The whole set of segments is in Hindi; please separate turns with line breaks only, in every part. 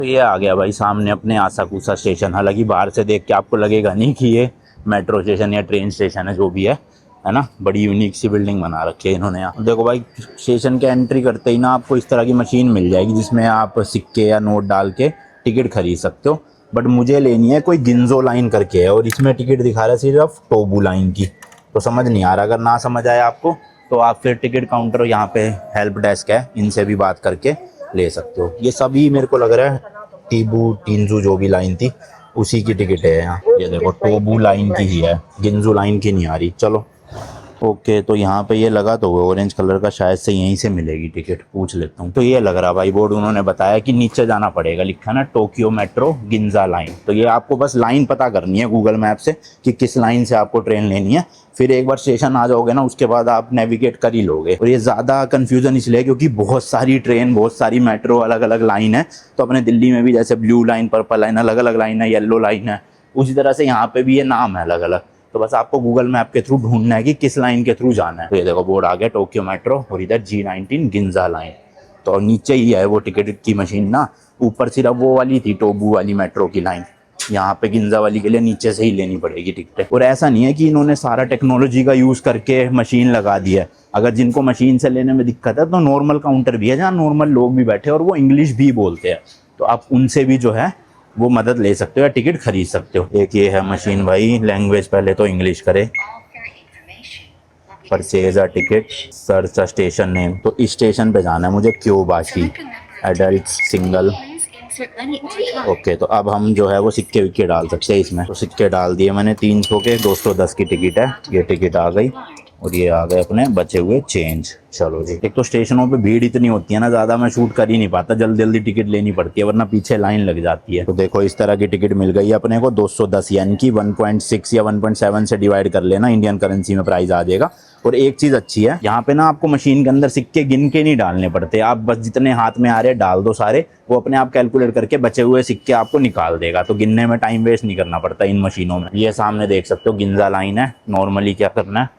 तो ये आ गया भाई सामने अपने आसाकुसा स्टेशन। हालांकि बाहर से देख के आपको लगेगा नहीं कि ये मेट्रो स्टेशन या ट्रेन स्टेशन है, जो भी है ना। बड़ी यूनिक सी बिल्डिंग बना रखी है इन्होंने यहाँ। देखो भाई, स्टेशन के एंट्री करते ही ना आपको इस तरह की मशीन मिल जाएगी जिसमें आप सिक्के या नोट डाल के टिकट खरीद सकते हो। बट मुझे लेनी है कोई गिंजो लाइन करके है, और इसमें टिकट दिखा रहा है सिर्फ टोबू लाइन की। तो समझ नहीं आ रहा। अगर ना समझ आए आपको तो आप फिर टिकट काउंटर यहाँ पे हेल्प डेस्क है, इनसे भी बात करके ले सकते हो। ये सभी मेरे को लग रहा है टीबू टिंजू जो भी लाइन थी उसी की टिकट है यहाँ। ये देखो टोबू लाइन की ही है, गिंजू लाइन की नहीं आ रही। चलो ओके, तो यहाँ पे ये लगा तो ऑरेंज कलर का, शायद से यहीं से मिलेगी टिकट, पूछ लेता हूँ। तो ये लग रहा भाई बोर्ड, उन्होंने बताया कि नीचे जाना पड़ेगा, लिखा ना टोक्यो मेट्रो गिंजा लाइन। तो ये आपको बस लाइन पता करनी है गूगल मैप से कि किस लाइन से आपको ट्रेन लेनी है। फिर एक बार स्टेशन आ जाओगे ना, उसके बाद आप नेविगेट कर ही लोगे। और ये ज़्यादा कन्फ्यूजन इसलिए क्योंकि बहुत सारी ट्रेन, बहुत सारी मेट्रो, अलग अलग लाइन है। तो अपने दिल्ली में भी जैसे ब्लू लाइन, पर्पल लाइन, अलग अलग लाइन है, येलो लाइन है, उसी तरह से यहाँ पे भी ये नाम है अलग अलग। तो बस आपको गूगल मैप के थ्रू ढूंढना है कि किस लाइन के थ्रू जाना है। तो ये देखो बोर्ड आ गया टोक्यो मेट्रो, और इधर G19 गिंजा लाइन। तो नीचे ही है वो टिकट की मशीन ना, ऊपर सिर्फ वो वाली थी टोबू वाली मेट्रो की लाइन। यहाँ पे गिंजा वाली के लिए नीचे से ही लेनी पड़ेगी टिकट। और ऐसा नहीं है कि इन्होंने सारा टेक्नोलॉजी का यूज़ करके मशीन लगा दी है। अगर जिनको मशीन से लेने में दिक्कत है तो नॉर्मल काउंटर भी है जहाँ नॉर्मल लोग भी बैठे और वो इंग्लिश भी बोलते हैं। तो आप उनसे भी जो है वो मदद ले सकते हो या टिकट खरीद सकते हो। एक ये है मशीन भाई, लैंग्वेज पहले तो इंग्लिश करे। Purchase a ticket, search a station name. तो इस स्टेशन पे जाना है मुझे, क्योबाशी, एडल्ट सिंगल। ओके, तो अब हम जो है वो सिक्के विक्के डाल सकते हैं इसमें। तो सिक्के डाल दिए मैंने 300 के, 210 की टिकट है। ये टिकट आ गई और ये आ गए अपने बचे हुए चेंज। चलो जी। एक तो स्टेशनों पे भीड़ इतनी होती है ना, ज़्यादा मैं शूट कर ही नहीं पाता, जल्दी जल्दी टिकट लेनी पड़ती है वरना पीछे लाइन लग जाती है। तो देखो इस तरह की टिकट मिल गई अपने को 210, यानी कि 1.6 या 1.7 से डिवाइड कर लेना, इंडियन करेंसी में प्राइस आ जाएगा। और एक चीज़ अच्छी है, यहाँ पे ना आपको मशीन के अंदर सिक्के गिन के नहीं डालने पड़ते, आप बस जितने हाथ में आ रहे डाल दो सारे, वो अपने आप कैलकुलेट करके बचे हुए सिक्के आपको निकाल देगा। तो गिनने में टाइम वेस्ट नहीं करना पड़ता इन मशीनों में। ये सामने देख सकते हो गिंजा लाइन है। नॉर्मली क्या करना है,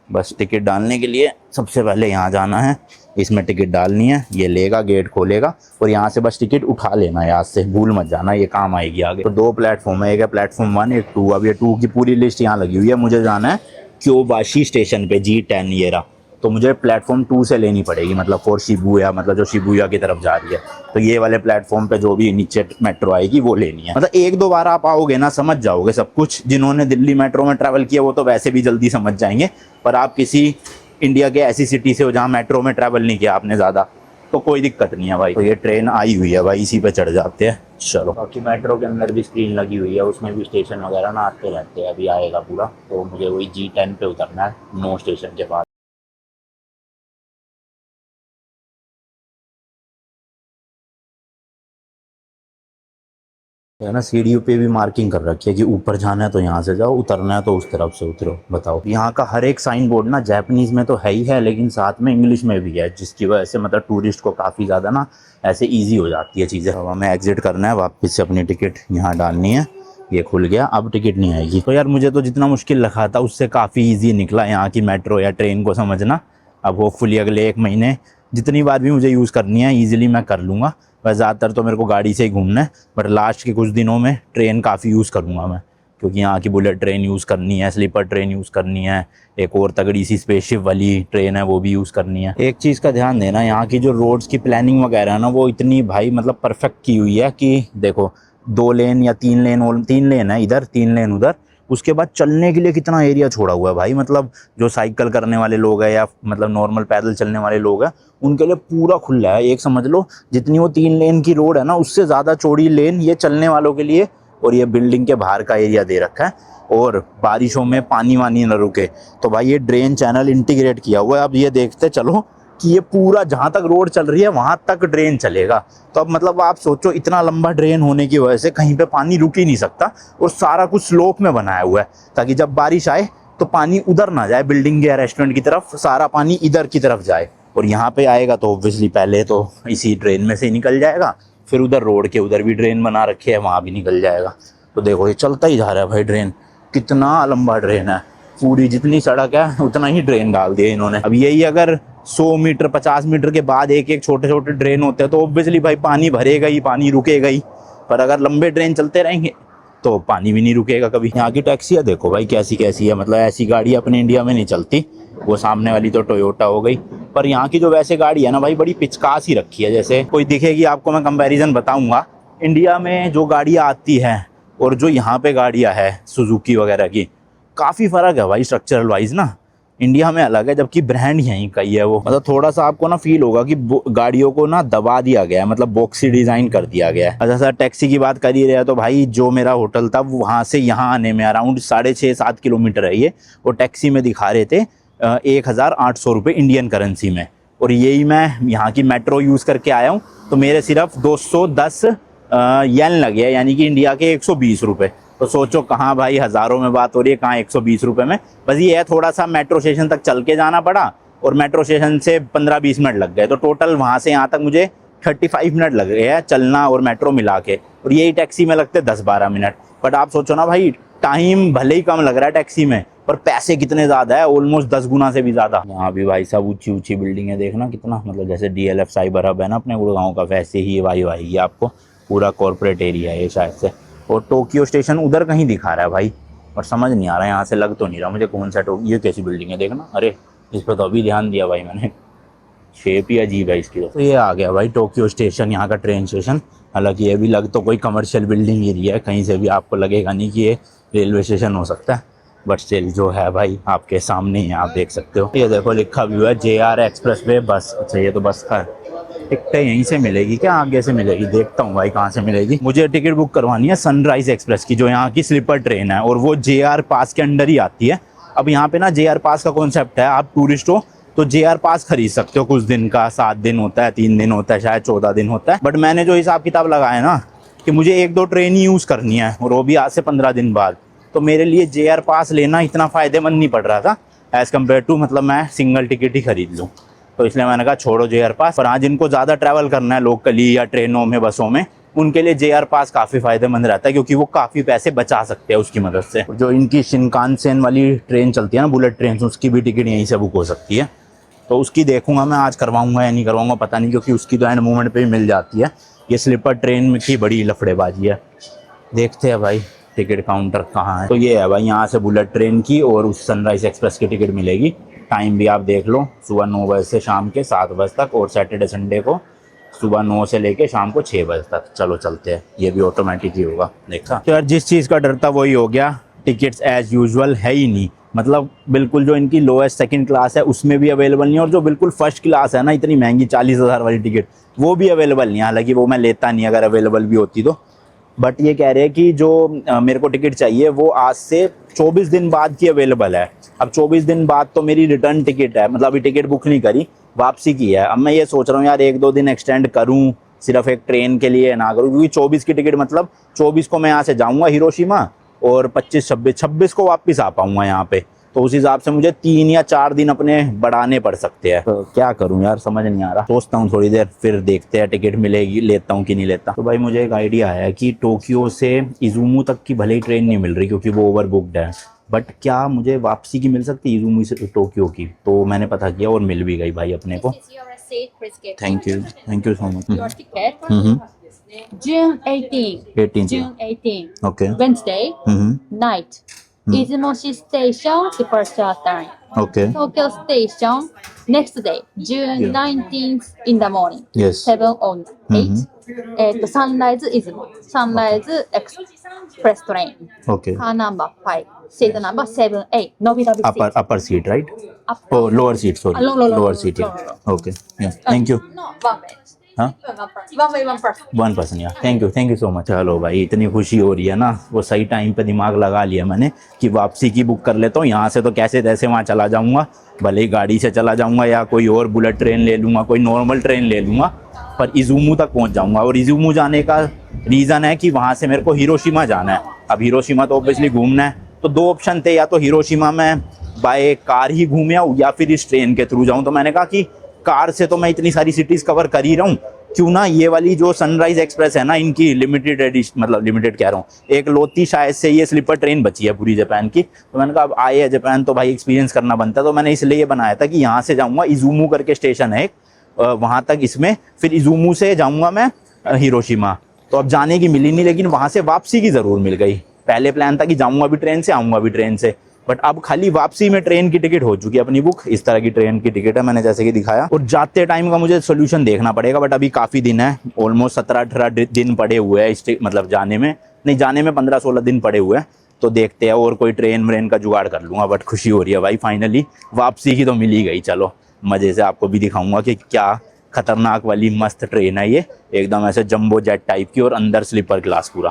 बस टिकट डालने के लिए सबसे पहले यहाँ जाना है, इसमें टिकट डालनी है, ये लेगा, गेट खोलेगा और यहाँ से बस टिकट उठा लेना है याद से, भूल मत जाना, ये काम आएगी आगे। तो 2 प्लेटफॉर्म है, एक है प्लेटफॉर्म 1, एक 2। अब ये 2 की पूरी लिस्ट यहाँ लगी हुई है। मुझे जाना है क्योबाशी स्टेशन पे, G10 ये रहा। तो मुझे प्लेटफॉर्म 2 से लेनी पड़ेगी, मतलब फॉर शिबुया, मतलब जो शिबुया की तरफ जा रही है। तो ये वाले प्लेटफॉर्म पे जो भी नीचे मेट्रो आएगी वो लेनी है। मतलब 1-2 बार आप आओगे ना समझ जाओगे सब कुछ। जिन्होंने दिल्ली मेट्रो में ट्रैवल किया वो तो वैसे भी जल्दी समझ जाएंगे, पर आप किसी इंडिया के ऐसी सिटी से हो जहाँ मेट्रो में ट्रैवल नहीं किया आपने ज़्यादा, तो कोई दिक्कत नहीं है भाई। तो ये ट्रेन आई हुई है भाई, इसी पे चढ़ जाते हैं। चलो, बाकी मेट्रो के अंदर भी स्क्रीन लगी हुई है, उसमें भी स्टेशन वगैरह ना आते रहते हैं, अभी आएगा पूरा। तो मुझे वही G10 पे उतरना है, 9 स्टेशन के बाद। है ना, सीढ़ियों पे भी मार्किंग कर रखी है कि ऊपर जाना है तो यहाँ से जाओ, उतरना है तो उस तरफ से उतरो। बताओ, यहाँ का हर एक साइन बोर्ड ना जापानीज में तो है ही है, लेकिन साथ में इंग्लिश में भी है, जिसकी वजह से मतलब टूरिस्ट को काफ़ी ज़्यादा ना ऐसे ईजी हो जाती है चीज़ें। अब हमें एग्जिट करना है, वापस से अपनी टिकट यहाँ डालनी है। ये खुल गया, अब टिकट नहीं आएगी। तो यार मुझे तो जितना मुश्किल लगा था उससे काफ़ी ईजी निकला यहाँ की मेट्रो या ट्रेन को समझना। अब होपफुली अगले 1 महीने जितनी बार भी मुझे यूज़ करनी है ईजिली मैं कर लूँगा। वैसे ज़्यादातर तो मेरे को गाड़ी से ही घूमना है, बट लास्ट के कुछ दिनों में ट्रेन काफ़ी यूज़ करूँगा मैं, क्योंकि यहाँ की बुलेट ट्रेन यूज़ करनी है, स्लीपर ट्रेन यूज़ करनी है, एक और तगड़ी सी स्पेसशिप वाली ट्रेन है वो भी यूज़ करनी है। एक चीज़ का ध्यान देना, यहाँ की जो रोड्स की प्लानिंग वगैरह है ना वो इतनी भाई मतलब परफेक्ट की हुई है कि देखो 2 लेन या 3 लेन, और 3 लेन है इधर, 3 लेन उधर। उसके बाद चलने के लिए कितना एरिया छोड़ा हुआ है भाई, मतलब जो साइकिल करने वाले लोग हैं या मतलब नॉर्मल पैदल चलने वाले लोग हैं उनके लिए पूरा खुला है। एक समझ लो जितनी वो 3 लेन की रोड है ना उससे ज़्यादा चौड़ी लेन ये चलने वालों के लिए, और ये बिल्डिंग के बाहर का एरिया दे रखा है। और बारिशों में पानी वानी न रुके तो भाई ये ड्रेन चैनल इंटीग्रेट किया हुआ है। अब ये देखते चलो कि ये पूरा जहाँ तक रोड चल रही है वहाँ तक ड्रेन चलेगा। तो अब मतलब आप सोचो इतना लंबा ड्रेन होने की वजह से कहीं पे पानी रुक ही नहीं सकता, और सारा कुछ स्लोप में बनाया हुआ है ताकि जब बारिश आए तो पानी उधर ना जाए बिल्डिंग या रेस्टोरेंट की तरफ, सारा पानी इधर की तरफ जाए। और यहाँ पे आएगा तो ऑब्वियसली पहले तो इसी ड्रेन में से ही निकल जाएगा, फिर उधर रोड के उधर भी ड्रेन बना रखे है वहाँ भी निकल जाएगा। तो देखो ये चलता ही जा रहा है भाई ड्रेन, कितना लंबा ड्रेन है, पूरी जितनी सड़क है उतना ही ड्रेन डाल दिया इन्होंने। अब यही अगर 100 मीटर 50 मीटर के बाद एक एक छोटे छोटे ड्रेन होते हैं, तो ऑब्वियसली भाई पानी भरेगा ही, पानी रुकेगा ही। पर अगर लंबे ड्रेन चलते रहेंगे तो पानी भी नहीं रुकेगा कभी। यहाँ की टैक्सियाँ देखो भाई कैसी कैसी है, मतलब ऐसी गाड़ी अपने इंडिया में नहीं चलती। वो सामने वाली तो टोयोटा हो गई, पर यहाँ की जो वैसे गाड़ी है ना भाई, बड़ी पिचकास ही रखी है। जैसे कोई दिखेगी आपको, मैं कंपैरिजन बताऊंगा, इंडिया में जो गाड़ियाँ आती हैं और जो यहाँ पे गाड़ियाँ है सुजुकी वगैरह की, काफ़ी फ़र्क है भाई स्ट्रक्चरल वाइज ना। इंडिया में अलग है, जबकि ब्रांड यहीं का ही है वो। मतलब थोड़ा सा आपको ना फील होगा कि गाड़ियों को ना दबा दिया गया है, मतलब बॉक्सी डिज़ाइन कर दिया गया है। अच्छा सर, टैक्सी की बात कर ही रहे हैं तो भाई जो मेरा होटल था वहाँ से यहाँ आने में अराउंड 6.5-7 किलोमीटर है ये। वो टैक्सी में दिखा रहे थे 1,800 रुपये इंडियन करेंसी में, और यही मैं यहाँ की मेट्रो यूज़ करके आया हूँ, तो मेरे सिर्फ 210 येन लगे, यानी कि इंडिया के 120 रुपये। तो सोचो कहाँ भाई हज़ारों में बात हो रही है, कहाँ 120 रुपये में। बस ये है थोड़ा सा मेट्रो स्टेशन तक चल के जाना पड़ा, और मेट्रो स्टेशन से 15-20 मिनट लग गए, तो टोटल वहाँ से यहाँ तक मुझे 35 मिनट लग गए हैं चलना और मेट्रो मिला के, और यही टैक्सी में लगते 10-12 मिनट। बट आप सोचो ना भाई, टाइम भले ही कम लग रहा है टैक्सी में, पर पैसे कितने ज़्यादा है, ऑलमोस्ट 10 गुना से भी ज़्यादा। यहाँ भी भाई साहब ऊंची ऊंची बिल्डिंग है, देखना कितना, मतलब जैसे DLF साइबर हब है ना अपने गुड़गांव का, वैसे ही वाई वाई आपको पूरा कॉर्पोरेट एरिया है ये शायद से। और टोक्यो स्टेशन उधर कहीं दिखा रहा है भाई, और समझ नहीं आ रहा है, यहाँ से लग तो नहीं रहा मुझे कौन सा ये कैसी बिल्डिंग है देखना। अरे इस पर तो अभी ध्यान दिया भाई मैंने, शेप ही अजीब है इसकी। तो ये आ गया भाई टोक्यो स्टेशन, यहाँ का ट्रेन स्टेशन। हालांकि ये भी लग तो कोई कमर्शियल बिल्डिंग ही है, कहीं से भी आपको लगेगा नहीं कि ये रेलवे स्टेशन हो सकता है, बट स्टिल जो है भाई आपके सामने ही आप देख सकते हो। ये देखो लिखा भी हुआ है JR एक्सप्रेस वे बस। अच्छा ये तो बस का है। टिकटें यहीं से मिलेगी क्या, आगे से मिलेगी? देखता हूँ भाई कहाँ से मिलेगी। मुझे टिकट बुक करवानी है सनराइज एक्सप्रेस की, जो यहाँ की स्लीपर ट्रेन है, और वो JR पास के अंडर ही आती है। अब यहाँ पे ना JR पास का कॉन्सेप्ट है, आप टूरिस्ट हो तो JR पास खरीद सकते हो, कुछ दिन का, 7 दिन होता है, 3 दिन होता है, शायद 14 दिन होता है। बट मैंने जो हिसाब किताब लगाया ना कि मुझे 1-2 ट्रेन ही यूज़ करनी है, और वो भी आज से 15 दिन बाद, तो मेरे लिए JR पास लेना इतना फ़ायदेमंद नहीं पड़ रहा था एज़ कम्पेयर टू, मतलब मैं सिंगल टिकट ही खरीद लूँ। तो इसलिए मैंने कहा छोड़ो JR पास। पर हाँ, जिनको ज़्यादा ट्रैवल करना है लोकली या ट्रेनों में, बसों में, उनके लिए JR पास काफ़ी फ़ायदेमंद रहता है, क्योंकि वो काफ़ी पैसे बचा सकते हैं उसकी मदद से। जो इनकी शिनकानसेन वाली ट्रेन चलती है ना, बुलेट ट्रेन, उसकी भी टिकट यहीं से बुक हो सकती है। तो उसकी देखूंगा मैं आज करवाऊंगा या नहीं करवाऊंगा पता नहीं, क्योंकि उसकी तो एंड मोमेंट पे ही मिल जाती है। ये स्लीपर ट्रेन की बड़ी लफड़ेबाजी है। देखते हैं भाई टिकट काउंटर कहाँ है। तो ये है भाई, यहाँ से बुलेट ट्रेन की और उस सनराइज एक्सप्रेस की टिकट मिलेगी। टाइम भी आप देख लो, सुबह 9 बजे से शाम के 7 बजे तक, और सैटरडे संडे को सुबह 9 से लेके शाम को 6 बजे तक। चलो चलते हैं, ये भी ऑटोमेटिक ही होगा। देखा तो यार, जिस चीज़ का डर था वही हो गया। टिकट्स एज यूजुअल है ही नहीं, मतलब बिल्कुल जो इनकी लोएस्ट सेकंड क्लास है उसमें भी अवेलेबल नहीं है, और जो बिल्कुल फर्स्ट क्लास है ना, इतनी महंगी 40,000 वाली टिकट, वो भी अवेलेबल नहीं है। हालांकि वो मैं लेता नहीं अगर अवेलेबल भी होती तो। बट ये कह रहे हैं कि जो मेरे को टिकट चाहिए वो आज से 24 दिन बाद की अवेलेबल है। अब 24 दिन बाद तो मेरी रिटर्न टिकट है, मतलब अभी टिकट बुक नहीं करी, वापसी की है। अब मैं ये सोच रहा हूँ यार 1-2 दिन एक्सटेंड करूँ सिर्फ एक ट्रेन के लिए, ना करूँ, क्योंकि 24 की टिकट, मतलब 24 को मैं यहाँ से जाऊँगा हिरोशिमा, और 25-26 को वापस आ पाऊँगा यहाँ पे। तो उस हिसाब से मुझे 3 या 4 दिन अपने बढ़ाने पड़ सकते हैं। तो क्या करूं यार, समझ नहीं आ रहा। सोचता हूँ थोड़ी देर, फिर देखते हैं टिकट मिलेगी, लेता हूँ कि नहीं लेता। तो भाई मुझे एक आइडिया आया कि टोक्यो से इजुमू तक की भले ही ट्रेन नहीं मिल रही क्योंकि वो ओवर बुकड है, बट क्या मुझे वापसी की मिल सकती है इजुमू से टोक्यो की? तो मैंने पता किया और मिल भी गई भाई अपने को। Thank you so much.
June 18. June 18.
Okay.
Wednesday night. Izumoshi Station departure time.
Okay.
Tokyo Station next day, June 19th in the morning.
Yes.
7 on 8. Sunrise Izumo. Sunrise Express train.
Okay.
Car number 5. Seat number 7A. Nobita seat.
Upper seat, right?
Upper.
Oh, lower seat. Sorry. Lower seat. Yeah. Okay. Yeah. Thank you.
No, one way.
हाँ, वन पर्सन यार। Thank you so much. चलो भाई, इतनी खुशी हो रही है ना, वो सही टाइम पे दिमाग लगा लिया मैंने कि वापसी की बुक कर लेता हूँ। यहाँ से तो कैसे तैसे वहाँ चला जाऊँगा, भले ही गाड़ी से चला जाऊँगा या कोई और बुलेट ट्रेन ले लूँगा, कोई नॉर्मल ट्रेन ले लूँगा, पर इजुमू तक पहुँच जाऊँगा। और इजुमू जाने का रीज़न है कि वहाँ से मेरे को हिरोशिमा जाना है। अब हिरोशिमा तो ऑब्वियसली घूमना है, तो 2 ऑप्शन थे, या तो हिरोशिमा में बाय कार ही घूम आऊँ या फिर इस ट्रेन के थ्रू जाऊँ। तो मैंने कहा कि कार से तो मैं इतनी सारी सिटीज़ कवर कर ही रहा हूँ, क्यों ना ये वाली जो सनराइज एक्सप्रेस है ना, इनकी लिमिटेड एडिशन, मतलब लिमिटेड कह रहा हूँ, एक लोती शायद से ये स्लीपर ट्रेन बची है पूरी जापान की। तो मैंने कहा अब आए हैं जापान तो भाई एक्सपीरियंस करना बनता है। तो मैंने इसलिए ये बनाया था कि यहाँ से जाऊँगा, इजुमू करके स्टेशन है एक, वहाँ तक इसमें, फिर इजुमू से जाऊँगा मैं हिरोशिमा। तो अब जाने की मिली नहीं, लेकिन वहाँ से वापसी की ज़रूर मिल गई। पहले प्लान था कि जाऊँगा भी ट्रेन से, आऊँगा भी ट्रेन से, बट अब खाली वापसी में ट्रेन की टिकट हो चुकी है अपनी बुक। इस तरह की ट्रेन की टिकट है, मैंने जैसे कि दिखाया। और जाते टाइम का मुझे सोल्यूशन देखना पड़ेगा, बट अभी काफ़ी दिन है, ऑलमोस्ट 17-18 दिन पड़े हुए हैं मतलब जाने में, नहीं जाने में 15-16 दिन पड़े हुए हैं। तो देखते हैं, और कोई ट्रेन व्रेन का जुगाड़ कर लूँगा। बट खुशी हो रही है भाई, फाइनली वापसी की तो मिल ही गई। चलो मज़े से आपको भी दिखाऊँगा कि क्या खतरनाक वाली मस्त ट्रेन है ये, एकदम ऐसे जंबो जेट टाइप की, और अंदर स्लीपर क्लास पूरा।